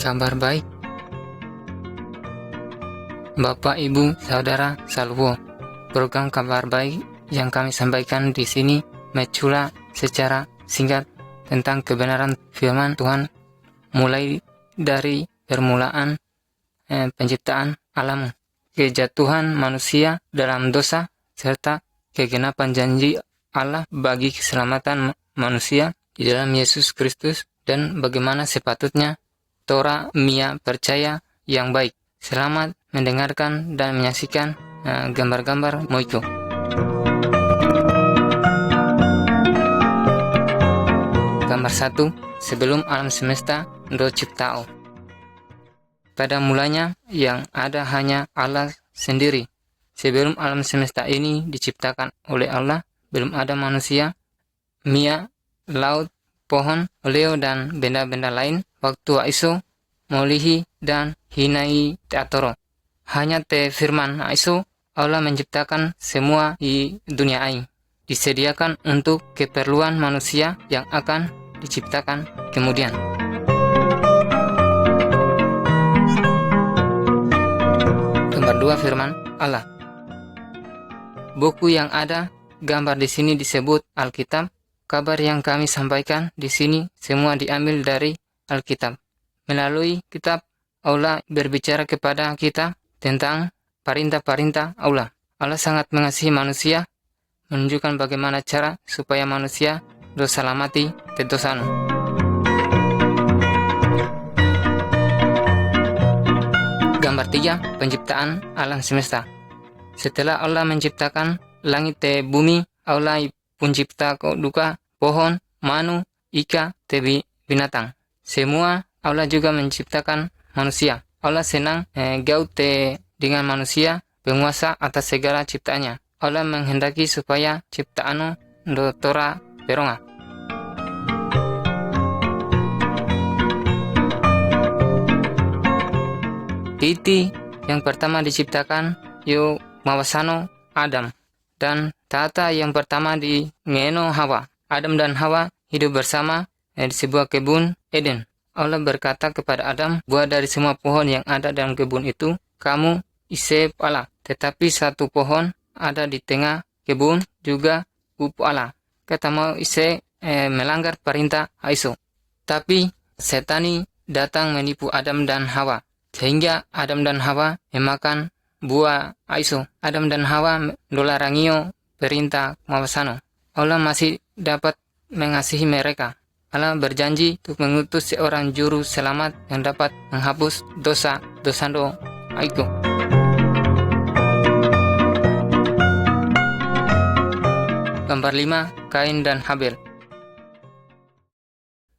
kabar baik. Bapak, Ibu, Saudara, Salwo. Program kabar baik yang kami sampaikan di sini mencula secara singkat tentang kebenaran firman Tuhan mulai dari permulaan penciptaan alam, kejatuhan manusia dalam dosa, serta kegenapan janji Allah bagi keselamatan manusia di dalam Yesus Kristus, dan bagaimana sepatutnya Torah Mia percaya yang baik. Selamat mendengarkan dan menyaksikan gambar-gambar Moiko. Gambar 1. Sebelum alam semesta diciptao. Pada mulanya yang ada hanya Allah sendiri. Sebelum alam semesta ini diciptakan oleh Allah, belum ada manusia, Mia, laut, pohon, leo, dan benda-benda lain. Waktu Aiso, Molihi, dan Hinai Teatoro. Hanya te firman Aiso, Allah menciptakan semua di dunia ini. Disediakan untuk keperluan manusia yang akan diciptakan kemudian. Gambar 2 firman Allah. Buku yang ada gambar di sini disebut Alkitab. Kabar yang kami sampaikan di sini semua diambil dari Alkitab. Melalui kitab, Allah berbicara kepada kita tentang perintah-perintah Allah. Allah sangat mengasihi manusia, menunjukkan bagaimana cara supaya manusia dosalamati tedosanu. Gambar 3. Penciptaan alam semesta. Setelah Allah menciptakan langit te bumi, Allah pencipta duka, pohon, manu, ika, te binatang. Semua Allah juga menciptakan manusia. Allah senang gaut dengan manusia, penguasa atas segala ciptaannya. Allah menghendaki supaya ciptaannya do Torah peronga. Iti yang pertama diciptakan yo mawasano Adam, dan tata yang pertama di ngeno Hawa. Adam dan Hawa hidup bersama di sebuah kebun Eden. Allah berkata kepada Adam, buah dari semua pohon yang ada dalam kebun itu, kamu ise Allah. Tetapi satu pohon ada di tengah kebun juga upu Allah. Kata mau ise melanggar perintah Aiso. Tapi setani datang menipu Adam dan Hawa. Sehingga Adam dan Hawa memakan buah Aiso. Adam dan Hawa dolarangio perintah mawasano. Allah masih dapat mengasihi mereka. Allah berjanji untuk mengutus seorang juru selamat yang dapat menghapus dosa do Aiko. Gambar 5. Kain dan Habel.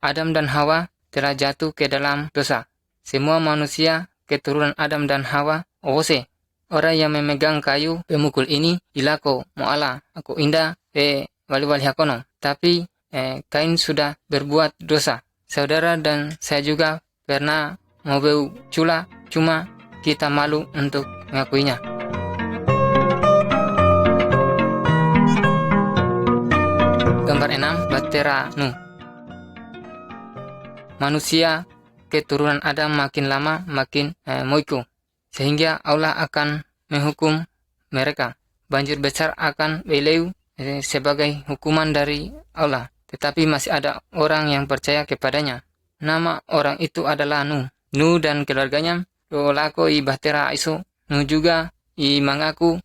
Adam dan Hawa telah jatuh ke dalam dosa. Semua manusia keturunan Adam dan Hawa ose. Orang yang memegang kayu pemukul ini ilako moala aku indah wali-wali hakono. Tapi Kain sudah berbuat dosa. Saudara dan saya juga pernah mau cula, cuma kita malu untuk mengakuinya. Gambar 6. Bahtera Nuh. Manusia keturunan Adam makin lama makin moiko, sehingga Allah akan menghukum mereka. Banjir besar akan beleu sebagai hukuman dari Allah. Tetapi masih ada orang yang percaya kepadanya. Nama orang itu adalah Nuh. Nuh dan keluarganya lako i bahtera Aiso. Nuh juga i mengaku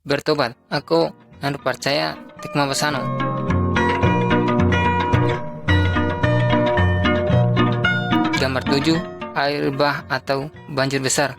bertobat. Aku percaya tikma basano. Gambar 7. Air bah atau banjir besar.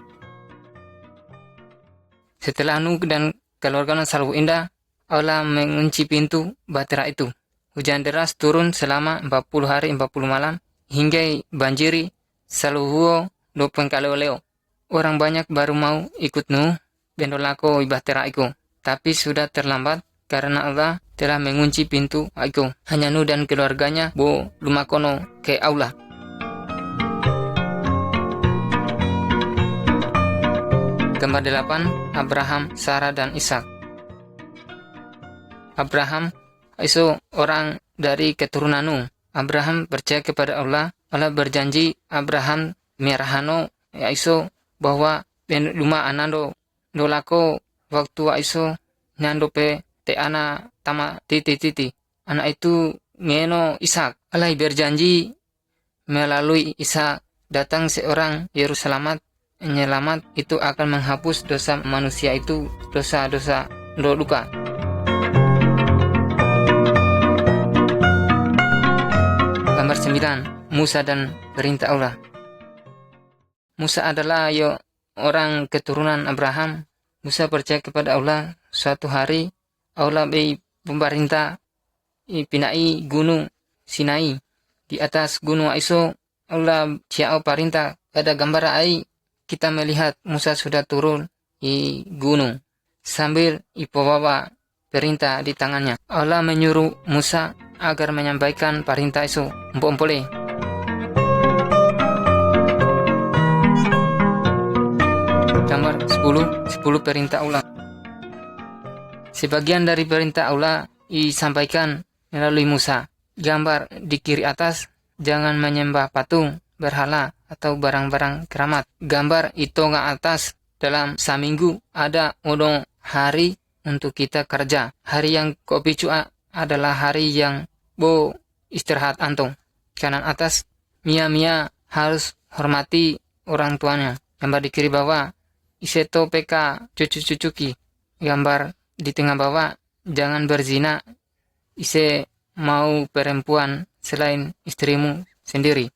Setelah Nuh dan keluarganya salwo indah, Allah mengunci pintu bahtera itu. Hujan deras turun selama 40 hari 40 malam hingga banjiri seluruh do pengkaleo-leo. Orang banyak baru mau ikut Nuh dan lako bahtera itu. Tapi sudah terlambat karena Allah telah mengunci pintu itu. Hanya Nuh dan keluarganya lumakono ke Allah. Gambar 8. Abraham, Sarah, dan Ishak. Abraham itu orang dari keturunan Nuh. Abraham percaya kepada Allah. Allah berjanji Abraham mirahano aiso bahwa luma anando dolako waktu aiso nyando pe te ana tama titi. Anak itu ngeno Ishak. Allah berjanji melalui Ishak datang seorang Yerusalem penyelamat itu akan menghapus dosa manusia itu, dosa-dosa luka. Gambar 9, Musa dan perintah Allah. Musa adalah orang keturunan Abraham. Musa percaya kepada Allah. Suatu hari Allah beri pemerintah pinai gunung Sinai. Di atas gunung Aiso Allah siau perintah pada gambar ai kita melihat Musa sudah turun di gunung sambil ibawa perintah di tangannya. Allah menyuruh Musa agar menyampaikan perintah itu empole. Gambar 10 perintah Allah. Sebagian dari perintah Allah disampaikan melalui Musa. Gambar di kiri atas, jangan menyembah patung, berhala, atau barang-barang keramat. Gambar itonga atas, dalam seminggu ada odong hari untuk kita kerja. Hari yang kopi cua adalah hari yang bo istirahat antung. Kanan atas, mia harus hormati orang tuanya. Gambar di kiri bawah, iseto peka cucu-cucuki. Gambar di tengah bawah, jangan berzina. Ise mau perempuan selain istrimu sendiri.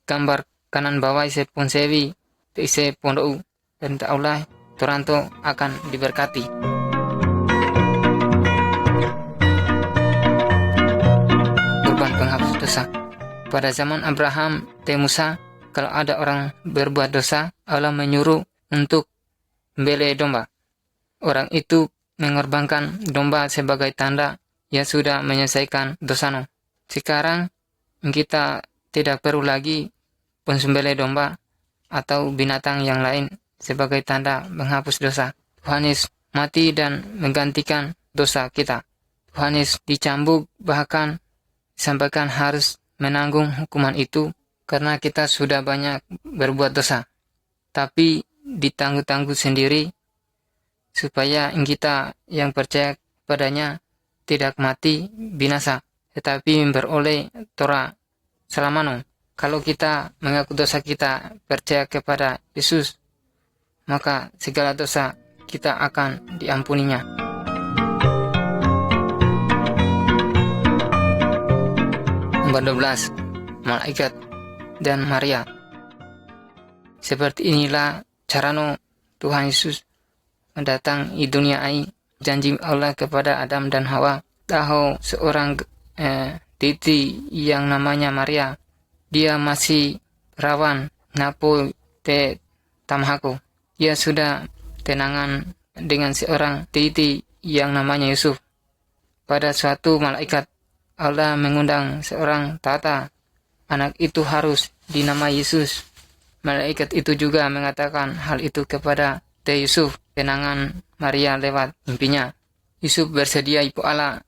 Gambar kanan bawah ise ponsewi, ise pondok dan Allah Toronto akan diberkati. Kurban penghapus dosa. Pada zaman Abraham dan Musa, kalau ada orang berbuat dosa, Allah menyuruh untuk membeli domba. Orang itu mengorbankan domba sebagai tanda ia sudah menyelesaikan dosanya. Sekarang kita tidak perlu lagi menyembelih domba atau binatang yang lain sebagai tanda menghapus dosa. Tuhan Yesus mati dan menggantikan dosa kita. Tuhan Yesus dicambuk, bahkan disampaikan harus menanggung hukuman itu karena kita sudah banyak berbuat dosa. Tapi ditangguh-tangguh sendiri supaya kita yang percaya padanya tidak mati binasa, tetapi beroleh Torah selamanya. Kalau kita mengaku dosa kita, percaya kepada Yesus, maka segala dosa kita akan diampuninya. Nomor 12, Malaikat dan Maria. Seperti inilah caranya Tuhan Yesus mendatang di dunia ini. Janji Allah kepada Adam dan Hawa, tahu seorang titi yang namanya Maria, dia masih rawan napo te tamhaku. Ia sudah tenangan dengan seorang titi yang namanya Yusuf. Pada suatu malaikat Allah mengundang seorang tata, anak itu harus dinamai Yesus. Malaikat itu juga mengatakan hal itu kepada Te Yusuf, tenangan Maria lewat mimpinya. Yusuf bersedia ibu Allah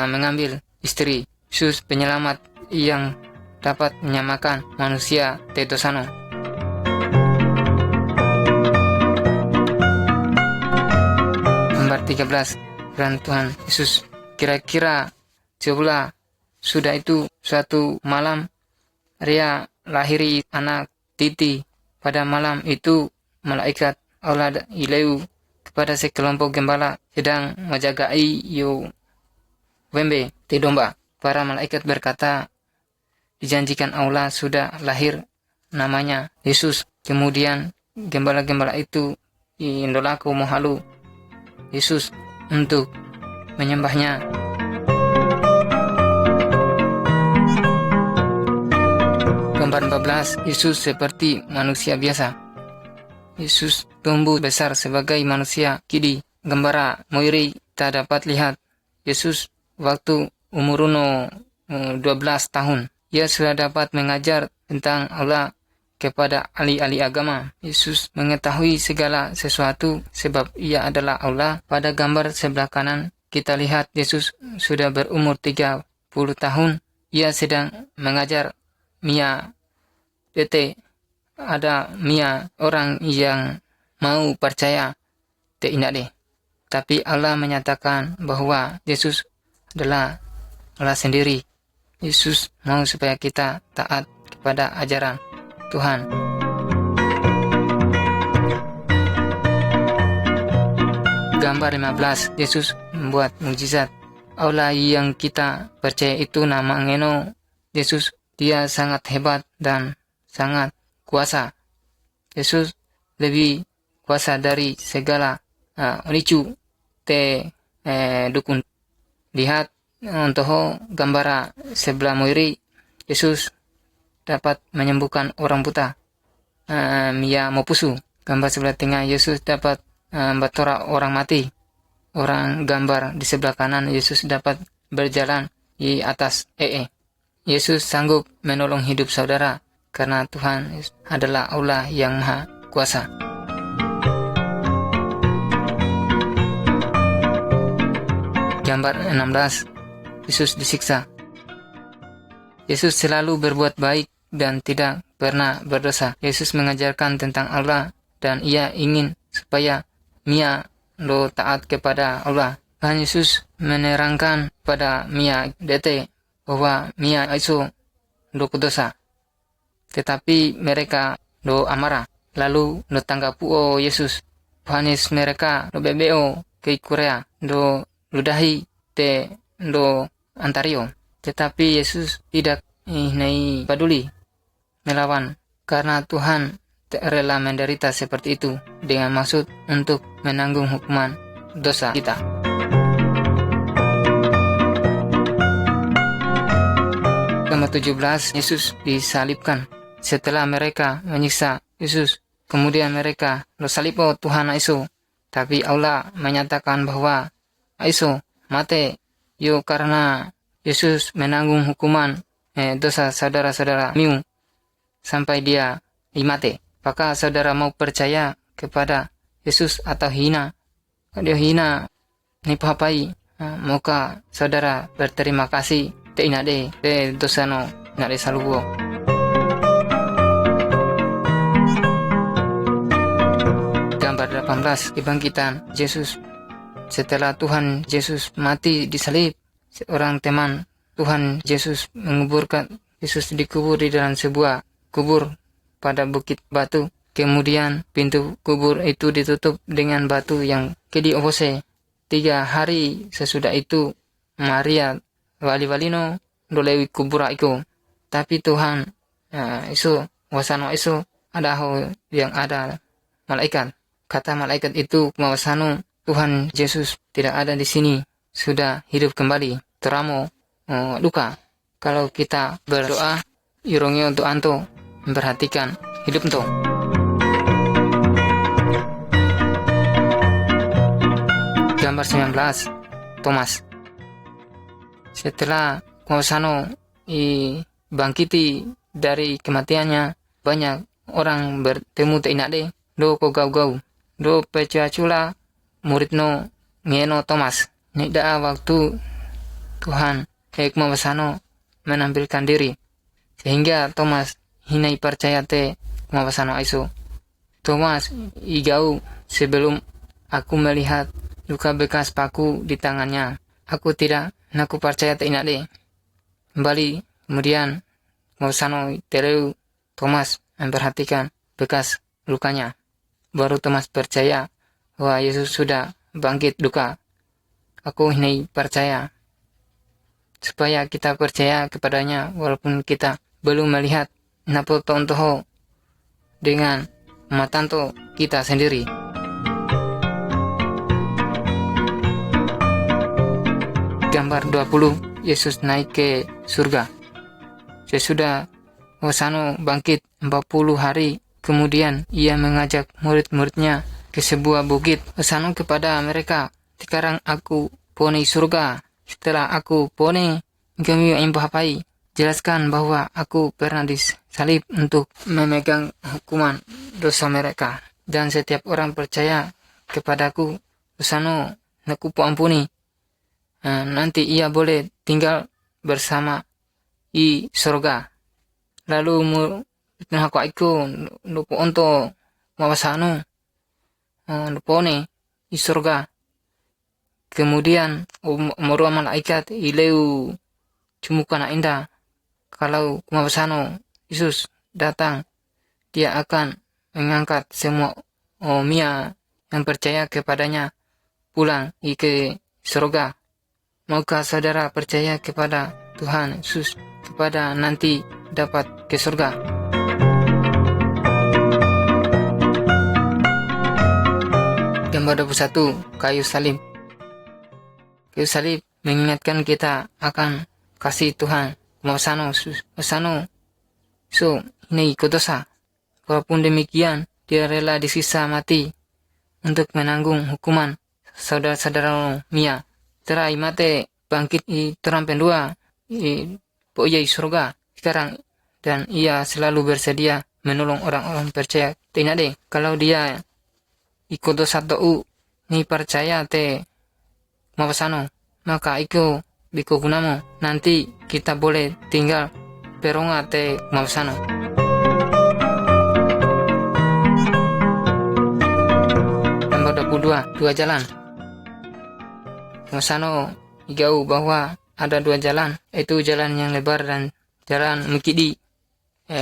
mengambil istri. Yesus penyelamat yang dapat menyamakan manusia tetosano. Nomor 13, peran Tuhan Yesus. Kira-kira sebelah sudah itu suatu malam Maria lahiri anak titi. Pada malam itu malaikat Allah ileu kepada sekelompok gembala sedang menjagai wembe di domba. Para malaikat berkata, dijanjikan Allah sudah lahir namanya Yesus. Kemudian gembala-gembala itu indolaku mohalu Yesus untuk menyembahnya. Gambar 14, Yesus seperti manusia biasa. Yesus tumbuh besar sebagai manusia kidi. Gembara Moiri tak dapat lihat Yesus waktu umur 12 tahun. Ia sudah dapat mengajar tentang Allah kepada ahli-ahli agama. Yesus mengetahui segala sesuatu sebab ia adalah Allah. Pada gambar sebelah kanan kita lihat Yesus sudah berumur 30 tahun. Ia sedang mengajar Mia Tete ada mia orang yang mau percaya te inade. Tapi Allah menyatakan bahwa Yesus adalah Allah sendiri. Yesus mau supaya kita taat kepada ajaran Tuhan. Gambar 15, Yesus membuat mukjizat. Allah yang kita percaya itu nama ngeno Yesus. Dia sangat hebat dan sangat kuasa. Yesus lebih kuasa dari segala ricu te dukun. Lihat untuk gambar sebelah kiri, Yesus dapat menyembuhkan orang buta, mia mopusu. Gambar sebelah tengah, Yesus dapat membatora orang mati. Orang gambar di sebelah kanan, Yesus dapat berjalan di atas Yesus sanggup menolong hidup saudara karena Tuhan adalah Allah yang Maha Kuasa. Gambar 16, Yesus disiksa. Yesus selalu berbuat baik dan tidak pernah berdosa. Yesus mengajarkan tentang Allah dan ia ingin supaya Mia lo taat kepada Allah. Tuhan Yesus menerangkan pada Mia dete bahwa Mia itu lo dosa. Tetapi mereka lo amarah. Lalu lo tanggapu Yesus. Tuhan Yesus mereka lo bebeo ke Korea. Lo ludahi te lo antario. Tetapi Yesus tidak peduli melawan karena Tuhan rela menderita seperti itu dengan maksud untuk menanggung hukuman dosa kita. Nomor 17, Yesus disalibkan. Setelah mereka menyiksa Yesus, kemudian mereka lo salib Tuhan Yesus. Tapi Allah menyatakan bahwa Yesus mati yo karena Yesus menanggung hukuman dosa saudara-saudara miu sampai dia mati. Apakah saudara mau percaya kepada Yesus atau hina? Kalau dia hina, nipapai, muka saudara berterima kasih te inade te dosano nade salubo. Gambar 18, kebangkitan Yesus. Setelah Tuhan Yesus mati di salib, seorang teman Tuhan Yesus menguburkan Yesus dikubur di dalam sebuah kubur pada bukit batu. Kemudian pintu kubur itu ditutup dengan batu yang diopose. 3 hari sesudah itu Maria wali-walino dolewi kubur itu. Tapi Tuhan isu wasano isu ada yang ada malaikat. Kata malaikat itu mawasano Tuhan Yesus tidak ada di sini, sudah hidup kembali. Teramo luka. Kalau kita berdoa irongnya untuk anto memperhatikan hidup ento. Gambar 19, Thomas. Setelah Mawasano bangkiti dari kematiannya, banyak orang bertemu teinade do ko gau-gau do pecacula muridno ngeno Thomas. Nida waktu Tuhan Mawasano menampilkan diri sehingga Thomas hinai percaya te Mawasano aiso. Thomas igau sebelum aku melihat luka bekas paku di tangannya, aku tidak naku percaya te inade. Kembali kemudian Mawasano tereu Thomas memperhatikan bekas lukanya. Baru Thomas percaya bahwa Yesus sudah bangkit luka. Aku ini percaya. Supaya kita percaya kepadanya walaupun kita belum melihat napo tontoho dengan matanto kita sendiri. Gambar 20, Yesus naik ke surga. Sesudah Mawasano bangkit 40 hari kemudian ia mengajak murid-muridnya ke sebuah bukit. Mawasano kepada mereka, sekarang aku poni surga. Setelah aku poni, kami imbahapai. Jelaskan bahwa aku pernah disalib untuk memegang hukuman dosa mereka. Dan setiap orang percaya kepadaku, Mawasano naku ampuni. Nanti ia boleh tinggal bersama di surga. Lalu Nah aku lupa untuk mawasano lupa nih di surga. Kemudian umur malaikat ileu cumukan indah. Kalau mawasano Yesus datang, dia akan mengangkat semua Mia yang percaya kepadanya pulang ke surga. Maukah saudara percaya kepada Tuhan Yesus kepada nanti dapat ke surga? Gambar 21, kayu salib. Kayu salib mengingatkan kita akan kasih Tuhan. Mawasano so ini ikut dosa. Walaupun demikian, dia rela disiksa mati untuk menanggung hukuman saudara-saudara Mia. Terai mate bangkit i terang pendua po ia surga sekarang, dan ia selalu bersedia menolong orang-orang percaya. Tidak deh, kalau dia ikut dosa tau ni percaya te mawasano, maka iko biko gunamo nanti kita boleh tinggal peronga te mawasano. Nomor 22, dua jalan. Mawasano igau bahwa ada dua jalan, yaitu jalan yang lebar dan jalan mukidi.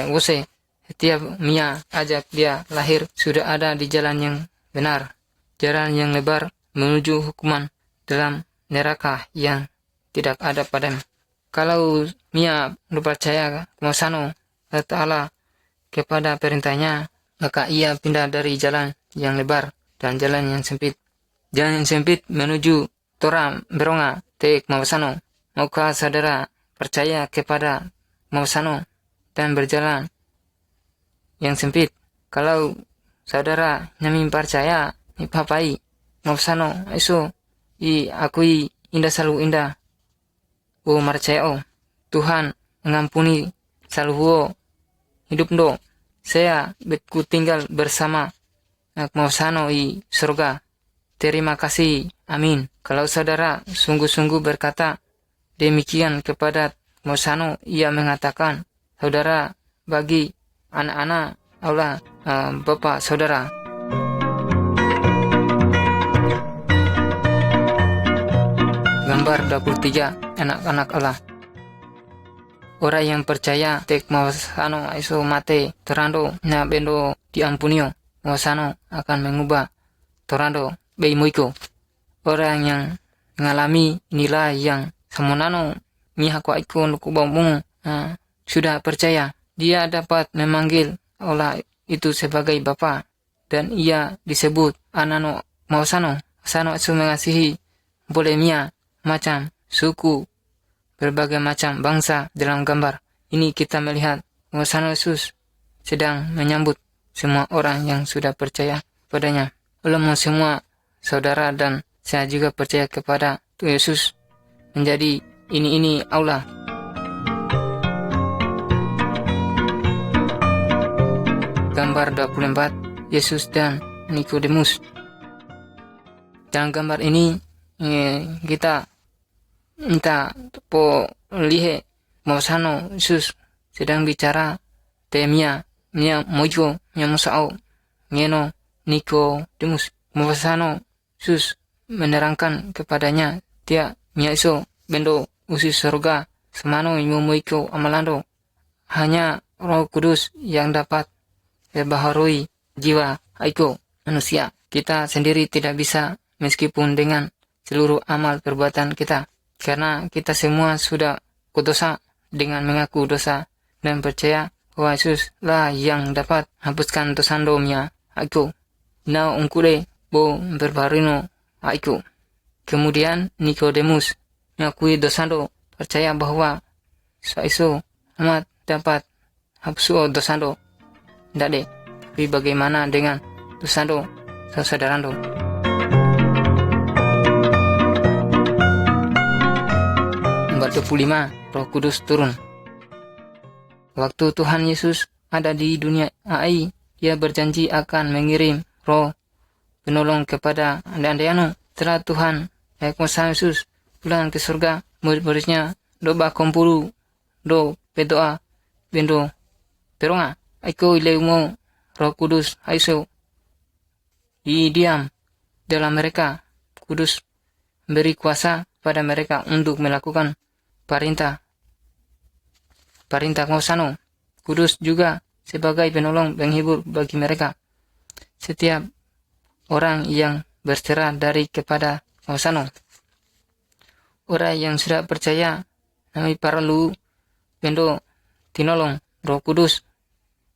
Wose setiap Mia ajak dia lahir sudah ada di jalan yang benar. Jalan yang lebar menuju hukuman dalam neraka yang tidak ada padanya. Kalau Mia percaya Mawasano Allah kepada perintahnya, maka ia pindah dari jalan yang lebar dan jalan yang sempit. Jalan yang sempit menuju Torah beronga te Mawasano. Maukah saudara percaya kepada Mawasano dan berjalan yang sempit? Kalau saudara nyami percaya ni papai Mawasano iso akui indah selalu indah. Marceo Tuhan mengampuni selalu hidup do. Saya betku tinggal bersama Mawasano i surga. Terima kasih. Amin. Kalau saudara sungguh-sungguh berkata demikian kepada Mawasano, ia mengatakan saudara bagi anak-anak Allah Bapak saudara. Gambar 23, anak-anak Allah. Orang yang percaya tek Mawasano iso mate terando na bendo diampunio. Mawasano akan mengubah torando bei muiko. Orang yang mengalami nilai yang semonano mihako aiko nuku bambung sudah percaya, dia dapat memanggil Allah itu sebagai Bapa, dan ia disebut anano Mawasano. Mawasano iso mengasihi boleh Mia macam suku, berbagai macam bangsa. Dalam gambar ini kita melihat Mawasano Yesus sedang menyambut semua orang yang sudah percaya padanya. Ulama semua saudara dan saya juga percaya kepada Tuhan Yesus menjadi ini Allah. Gambar 24, Yesus dan Nikodemus. Dalam gambar ini kita minta po lihe Mawasano Yesus sedang bicara temia mojo musao ngeno Nikodemus. Mawasano Yesus menerangkan kepadanya dia mia iso bendo usi surga semano imomoiko amalando. Hanya Roh Kudus yang dapat membaharui jiwa aiko manusia. Kita sendiri tidak bisa meskipun dengan seluruh amal perbuatan kita, karena kita semua sudah berdosa dengan mengaku dosa dan percaya bahwa Yesus lah yang dapat hapuskan dosa domnya aku. Now ungkule bo berbarino aku. Kemudian Nikodemus mengakui dosa do, percaya bahwa Yesus amat dapat hapus dosa do. Dade, tapi bagaimana dengan dosa do saudara do? Nomor 25, Roh Kudus turun. Waktu Tuhan Yesus ada di dunia AI, dia berjanji akan mengirim Roh penolong kepada anda-andaiano. Setelah Tuhan Mawasano Yesus pulang ke surga, murid-muridnya doba kompulu do pedoa bendo peronga Aiko ileumo Roh Kudus aiso diam dalam mereka. Kudus beri kuasa pada mereka untuk melakukan perintah kuasano. Kudus juga sebagai penolong penghibur bagi mereka. Setiap orang yang berserah dari kepada kuasano. Orang yang sudah percaya kami perlu pendo tinolong Roh Kudus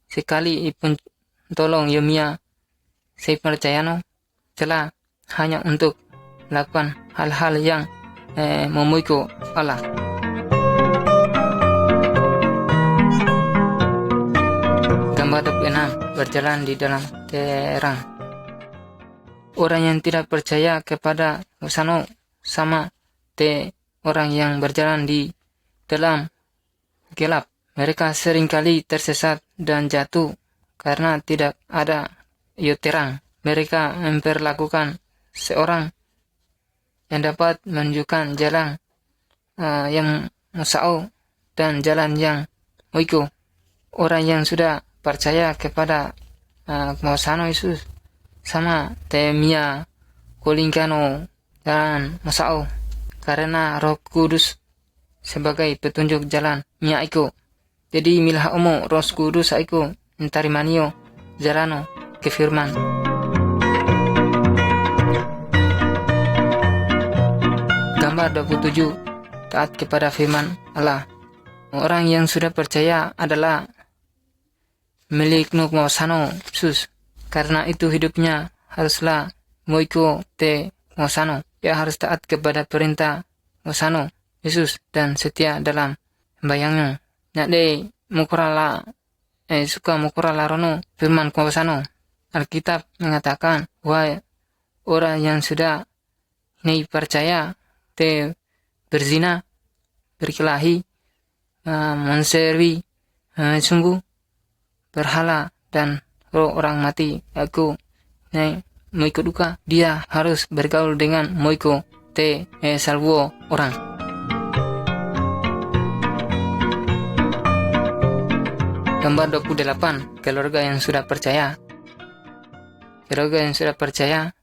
sekali ipun tolong yomia saya percaya telah hanya untuk melakukan hal-hal yang memuji Allah. Gambar 26 berjalan di dalam terang. Orang yang tidak percaya kepada kuasano sama orang yang berjalan di dalam gelap. Mereka seringkali tersesat dan jatuh karena tidak ada terang. Mereka memperlakukan seorang yang dapat menunjukkan jalan yang musau dan jalan yang muiko. Orang yang sudah percaya kepada kuasano Yesus sama temia kolingkano dan musau karena Roh Kudus sebagai petunjuk jalan nya iko. Jadi milah omo Roh Kudus iko entarimaniyo jalano ke firman. Gambar 27 taat kepada firman Allah. Orang yang sudah percaya adalah milik kuasano Yesus. Karena itu hidupnya haruslah moiko te kuasano. Dia harus taat kepada perintah kuasano Yesus dan setia dalam bayangnya. Nyade suka mukurala rono firman kuasano. Alkitab mengatakan bahwa orang yang sudah percaya te berzina, berkelahi, menservi sungguh berhala dan orang mati aku moiko duka, dia harus bergaul dengan moiko te salvo orang. Gambar 28 keluarga yang sudah percaya. Keluarga yang sudah percaya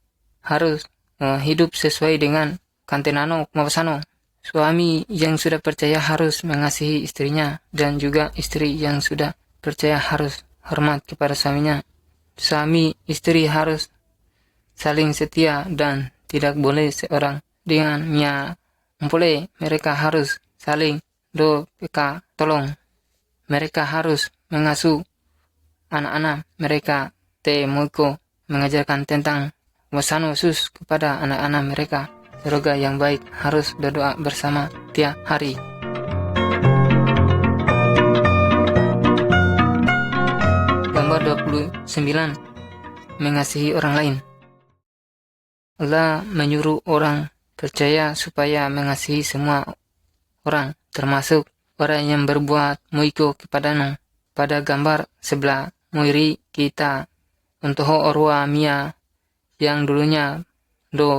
harus hidup sesuai dengan kantenano kuasano. Suami yang sudah percaya harus mengasihi istrinya dan juga istri yang sudah percaya harus hormat kepada suaminya. Suami istri harus saling setia dan tidak boleh seorang dengannya boleh. Mereka harus saling tolong. Mereka harus mengasuh anak-anak mereka moiko mengajarkan tentang kuasano Yesus kepada anak-anak mereka. Keluarga yang baik harus berdoa bersama tiap hari. Gambar 29 mengasihi orang lain. Allah menyuruh orang percaya supaya mengasihi semua orang, termasuk orang yang berbuat moiko kepadanya. Pada gambar sebelah muiri kita untuk orwa mia yang dulunya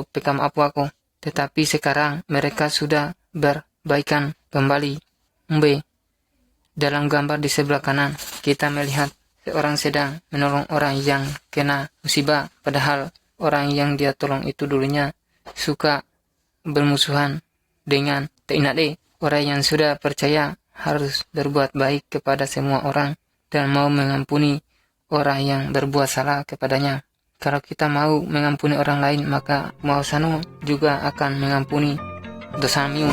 pekam aku, tetapi sekarang mereka sudah berbaikan kembali. Dalam gambar di sebelah kanan kita melihat seorang sedang menolong orang yang kena musibah, padahal orang yang dia tolong itu dulunya suka bermusuhan dengan Teinade. Orang yang sudah percaya harus berbuat baik kepada semua orang dan mau mengampuni orang yang berbuat salah kepadanya. Kalau kita mau mengampuni orang lain, maka kuasano juga akan mengampuni dosamu.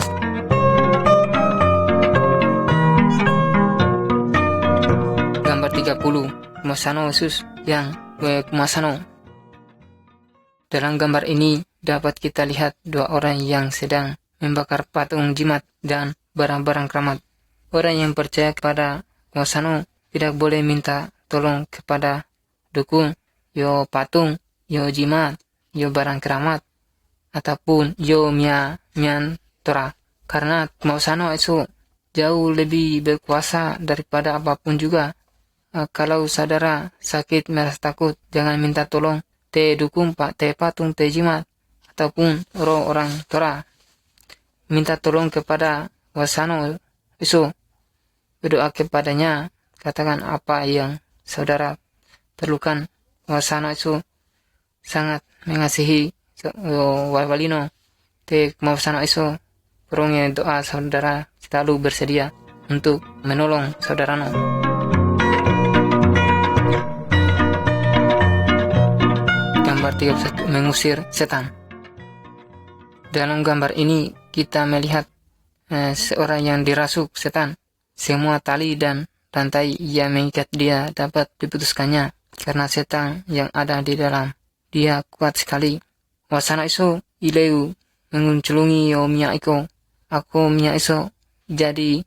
Gambar 30 kuasano Yesus yang kuasano. Dalam gambar ini dapat kita lihat dua orang yang sedang membakar patung jimat dan barang-barang keramat. Orang yang percaya kepada kuasano tidak boleh minta tolong kepada dukun, yo patung, yo jimat, yo barang keramat, ataupun yo mian tora. Karena kuasano itu jauh lebih berkuasa daripada apapun juga. Kalau saudara sakit merasa takut, jangan minta tolong te dukun, te patung, te jimat, ataupun orang tora. Minta tolong kepada kuasano itu. Berdoa kepadanya, katakan apa yang saudara perlukan mawasano isu sangat mengasihi walino te mawasano isu kurungnya doa saudara selalu bersedia untuk menolong saudarano. Gambar 31, mengusir setan. Dalam gambar ini kita melihat seorang yang dirasuk setan. Semua tali dan rantai yang mengikat dia dapat diputuskannya karena setan yang ada di dalam. Dia kuat sekali. Wasana iso ileu mengunculungi yo miya iko. Aku miya iso jadi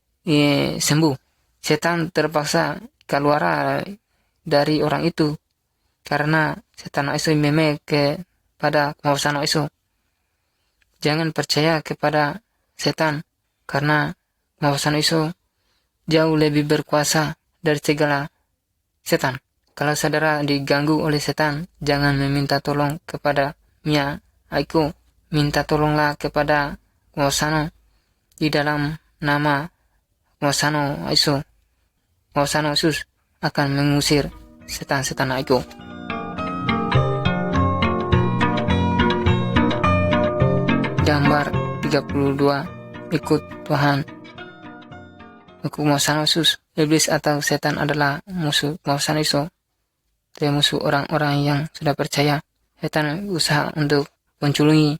sembuh. Setan terpaksa keluar dari orang itu karena setan iso meme kepada wasana iso. Jangan percaya kepada setan karena wasana iso jauh lebih berkuasa dari segala setan. Kalau saudara diganggu oleh setan, jangan meminta tolong kepada Mia Aiko. Minta tolonglah kepada Wasano di dalam nama Wasano Aiso. Wasano Sus akan mengusir setan-setan Aiko. Gambar 32, ikut Tuhan. Aku Wasano Sus. Iblis atau setan adalah musuh Wasano Iso. Dia musuh orang-orang yang sudah percaya. Setan usaha untuk menculungi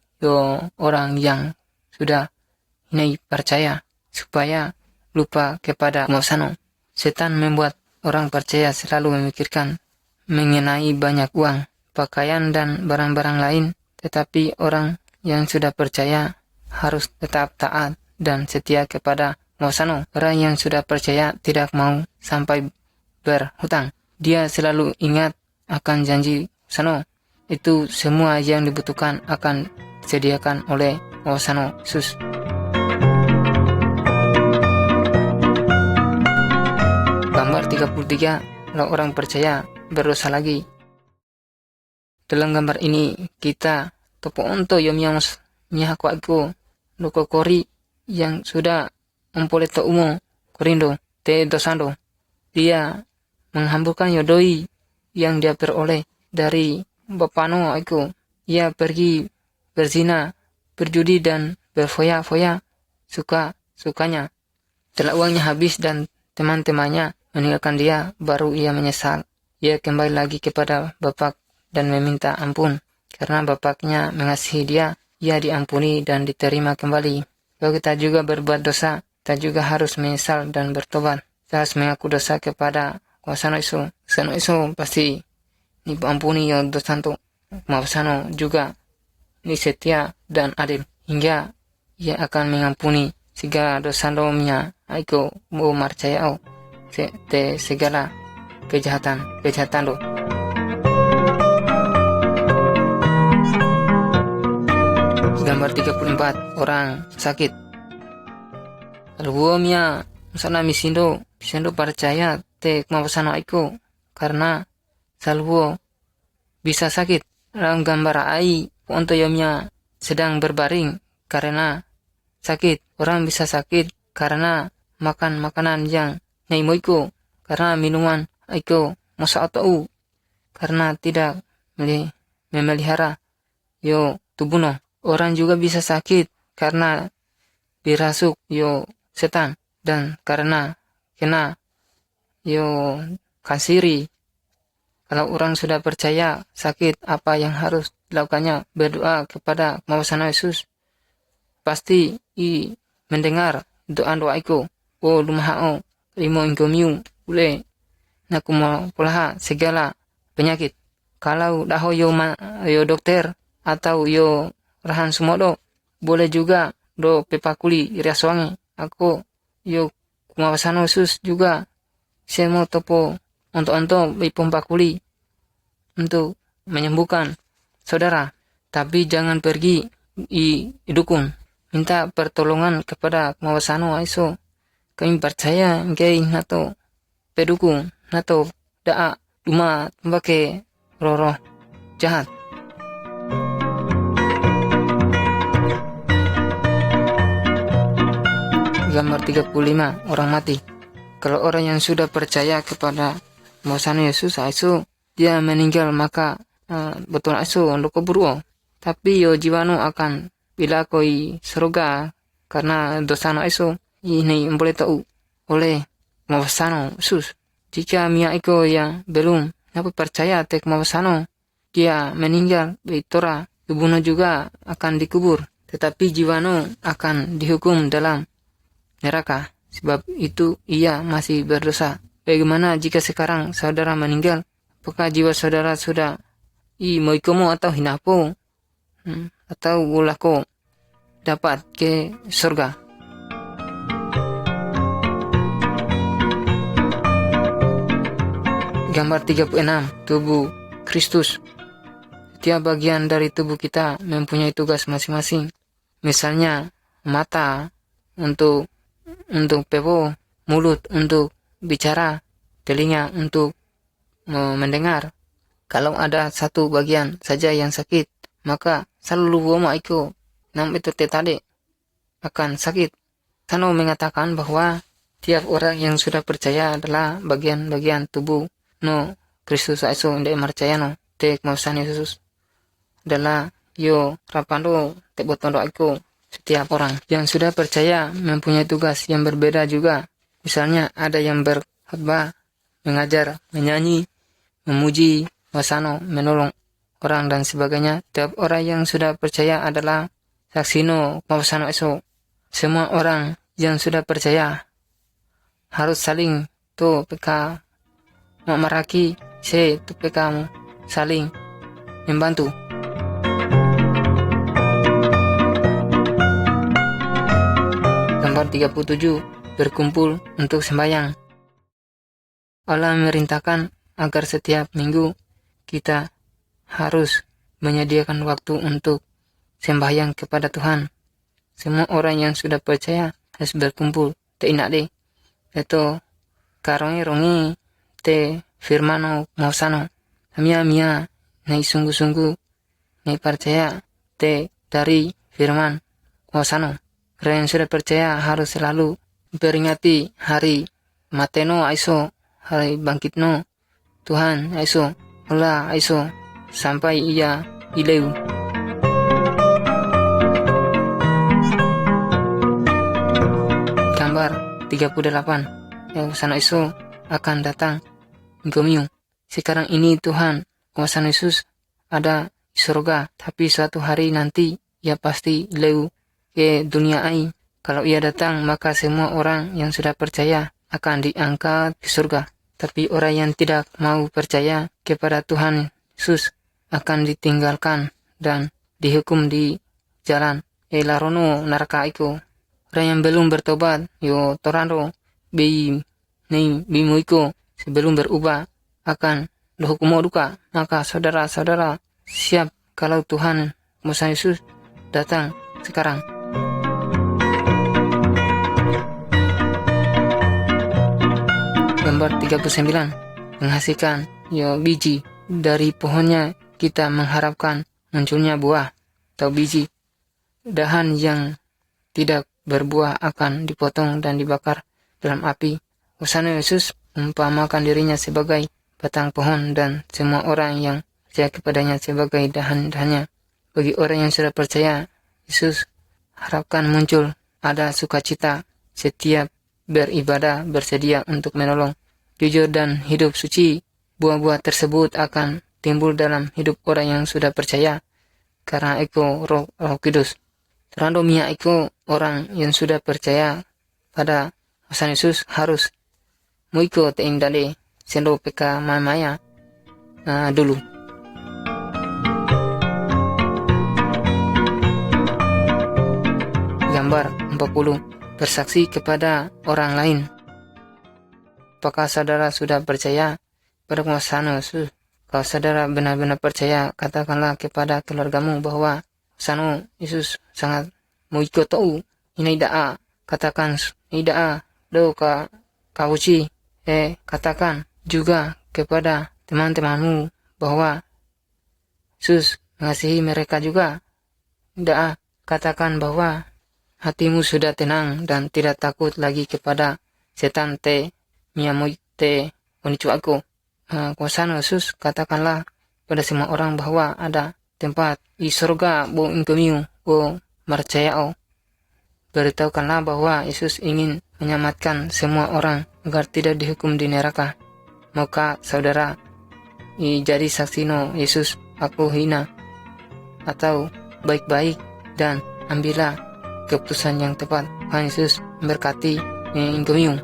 orang yang sudah ini percaya supaya lupa kepada Wasano. Setan membuat orang percaya selalu memikirkan mengenai banyak uang, pakaian dan barang-barang lain. Tetapi orang yang sudah percaya harus tetap taat dan setia kepada Wasano. Orang yang sudah percaya tidak mau sampai berhutang. Dia selalu ingat akan janji Wasano. Itu semua yang dibutuhkan akan disediakan oleh Wasano Sus. Gambar 33, kalau orang percaya berdosa lagi. Dalam gambar ini kita topo onto yomiamos mihaku aku loko kori yang sudah mempoleto umo korindo te dosando. Dia menghamburkan yodoi yang dia peroleh dari bapano aku. Ia pergi berzina, berjudi dan berfoya-foya sukanya. Setelah uangnya habis dan teman-temannya meninggalkan dia, baru ia menyesal. Ia kembali lagi kepada bapak dan meminta ampun. Karena bapaknya mengasihi dia, ia diampuni dan diterima kembali. Kalau kita juga berbuat dosa, kita juga harus menyesal dan bertobat. Kita harus mengaku dosa kepada Wasano Iso. Wasano Iso pasti diampuni ya dosa untuk Wasano juga ini setia dan adil. Hingga ia akan mengampuni segala dosa domnya. Aiko mau percaya segala kejahatan do. Gambar 34, orang sakit. Albuomnya sana misindo percaya te Wasano Aiko karena salwo bisa sakit. Dalam gambar ai untuk yomnya sedang berbaring karena sakit. Orang bisa sakit karena makan makanan yang naimoiko, karena minuman aiko masa atau karena tidak memelihara tubuhno. Orang juga bisa sakit karena dirasuk setan dan karena kena kansiri. Kalau orang sudah percaya sakit, apa yang harus dilakukannya? Berdoa kepada Wasano Yesus. Pasti mendengar doa iku. O lumahao limo ingkomiu ule naku mau polaha segala penyakit. Kalau daho yo dokter atau rahan sumodo, boleh juga do pepakuli riaswangi. Aku Wasano Yesus juga semo topo untuk ipom pakuli untuk menyembuhkan saudara. Tapi jangan pergi dukun. Minta pertolongan kepada Wasano Iso. Kami percaya ngei nato pedukung nato daa duma pakai roh jahat. Gambar 35, orang mati. Kalau orang yang sudah percaya kepada Mawasano Yesus aiso dia meninggal maka betul aiso untuk kubur. Tapi yo jiwano akan bila koi surga karena dosa no aiso ini boleh tahu oleh Mawasano Yesus. Jika mia iko yang belum dapat percaya tek Mawasano dia meninggal Tora tubuhnya juga akan dikubur, tetapi jiwano akan dihukum dalam neraka. Sebab itu ia masih berdosa. Bagaimana jika sekarang saudara meninggal? Apakah jiwa saudara sudah moikomo atau hinapo atau ulako dapat ke surga? Gambar 36 tubuh Kristus. Setiap bagian dari tubuh kita mempunyai tugas masing-masing. Misalnya mata untuk pepo, mulut untuk bicara, telinga untuk mendengar. Kalau ada satu bagian saja yang sakit, maka seluruh iko nam itu tetade akan sakit. Sano mengatakan bahwa tiap orang yang sudah percaya adalah bagian-bagian tubuh no Kristus aiso ndek percaya no tek Mawasano Yesus adalah yo rapando tek botondo iko. Setiap orang yang sudah percaya mempunyai tugas yang berbeda juga. Misalnya ada yang berkhotbah, mengajar, menyanyi, memuji Mawasano, menolong orang dan sebagainya. Setiap orang yang sudah percaya adalah saksino Mawasano eso. Semua orang yang sudah percaya harus saling to peka memaraki se to peka saling membantu. Gambar 37 berkumpul untuk sembahyang. Allah merintahkan agar setiap minggu kita harus menyediakan waktu untuk sembahyang kepada Tuhan. Semua orang yang sudah percaya harus berkumpul. Te inak de. Itu karongi te firmano Mawasano. Mia nai sungguh-sungguh nai percaya te dari firman Mawasano. Orang yang sudah percaya harus selalu peringati hari mateno aiso, hari bangkitno Tuhan aiso, Allah aiso sampai ia ileu. Gambar 38 yang Mawasano aiso akan datang gomiu. Sekarang ini Tuhan Mawasano Yesus ada di surga, tapi suatu hari nanti ia pasti ileu ke dunia ai. Kalau ia datang maka semua orang yang sudah percaya akan diangkat ke surga. Tapi orang yang tidak mau percaya kepada Tuhan Yesus akan ditinggalkan dan dihukum di jalan larono neraka iko. Orang yang belum bertobat yo torando bimu iko sebelum berubah akan dihukum duka. Maka saudara-saudara siap kalau Tuhan Mawasano Yesus datang sekarang. Gambar 39 menghasilkan biji. Dari pohonnya kita mengharapkan munculnya buah atau biji. Dahan yang tidak berbuah akan dipotong dan dibakar dalam api. Mawasano Yesus mengumpamakan dirinya sebagai batang pohon dan semua orang yang percaya kepadanya sebagai dahan-dahannya. Bagi orang yang sudah percaya Yesus harapkan muncul ada sukacita setiap beribadah, bersedia untuk menolong, jujur dan hidup suci. Buah-buah tersebut akan timbul dalam hidup orang yang sudah percaya karena iko roh kudus. Terando mia iko orang yang sudah percaya pada Mawasano Yesus harus muiko teindale sendo peka mamaya dulu. Gambar 40 bersaksi kepada orang lain. Apakah saudara sudah percaya pada Mawasano Yesus? Kalau saudara benar-benar percaya, katakanlah kepada keluargamu bahwa Mawasano Yesus sangat muiko tau. Ini daa, katakan ini daa do ka kauci. Katakan juga kepada teman-temanmu bahwa Yesus mengasihi mereka juga. Daa, katakan bahwa hatimu sudah tenang dan tidak takut lagi kepada setan te miamui te onichu aku. kuasa Yesus, katakanlah pada semua orang bahwa ada tempat di surga bo ingkemiu bo percaya. Beritahukanlah bahwa Yesus ingin menyelamatkan semua orang agar tidak dihukum di neraka. Maka saudara jadi saksi Yesus aku hina atau baik-baik, dan ambillah keputusan yang tepat. Tuhan Yesus memberkati ingkemiu.